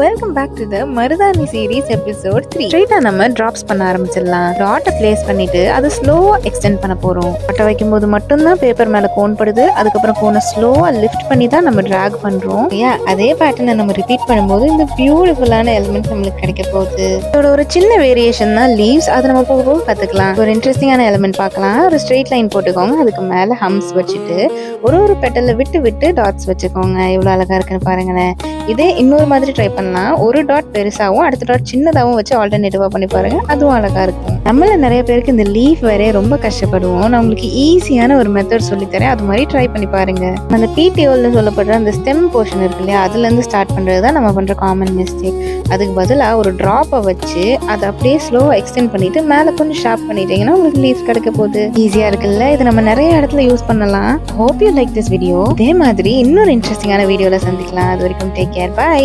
Welcome back to the மருதாணி series episode 3. ஸ்ட்ரைட்டா நம்ம டிராப்ஸ் பண்ண ஆரம்பிச்சிடலாம். டாட்டை பிளேஸ் பண்ணிட்டு அதை ஸ்லோவா எக்ஸ்டெண்ட் பண்ண போறோம். டாட்டை வைக்கும் போது மட்டும்தான் பேப்பர் மேல கோன் படுது. அதுக்கப்புறம் கோனை ஸ்லோவா லிஃப்ட் பண்ணி தான் நம்ம டிராக் பண்றோம். அதே பேட்டர்னை நம்ம ரிப்பீட் பண்ணும்போது இந்த பியூட்டிஃபுல்லான எலிமெண்ட் நம்மளுக்கு கிடைக்க போகுது. இதோட ஒரு சின்ன வேரியேஷன் தான் லீவ்ஸ். அதை நம்ம போக போக கத்துக்கலாம். ஒரு இன்ட்ரெஸ்டிங்கான எலிமெண்ட் பார்க்கலாம். ஒரு ஸ்ட்ரெயிட் லைன் போட்டுக்கோங்க. அதுக்கு மேல ஹம்ஸ் வச்சுட்டு ஒரு பெட்டல்ல விட்டு விட்டு டாட்ஸ் வச்சுக்கோங்க. எவ்வளவு அழகா இருக்குன்னு பாருங்களேன். இதே இன்னொரு மாதிரி ட்ரை பண்ணலாம். ஒரு டாட் பெருசாகவும் அடுத்த டாட் சின்னதாகவும் வச்சு ஆல்டர்னேட்டிவா பண்ணி பாருங்க. அதுவும் அழகா இருக்கும். நம்மள நிறைய பேருக்கு இந்த லீஃப் வரைய ரொம்ப கஷ்டப்படுவோம். நான் உங்களுக்கு ஈஸியான ஒரு மெத்தட் சொல்லித்தரேன். அது மாதிரி ட்ரை பண்ணி பாருங்க. அந்த பிடிஓல சொல்லப்படுற அந்த ஸ்டெம் போர்ஷன் இருக்கு இல்லையா, அதுல இருந்து ஸ்டார்ட் பண்றது தான் நம்ம பண்ற காமன் மிஸ்டேக். அதுக்கு பதிலாக ஒரு ட்ராப்பை வச்சு அதை அப்படியே ஸ்லோவா எக்ஸ்டெண்ட் பண்ணிட்டு மேலே கொஞ்சம் ஷார்ப் பண்ணிட்டீங்கன்னா உங்களுக்கு லீஃப் கிடைக்க போகுது. ஈஸியா இருக்குல்ல? இது நம்ம நிறைய இடத்துல யூஸ் பண்ணலாம். Hope you like this video. இதே மாதிரி இன்னொரு இன்ட்ரெஸ்டிங்கான வீடியோல சந்திக்கலாம். அது வரைக்கும் டேக் கேர். பை.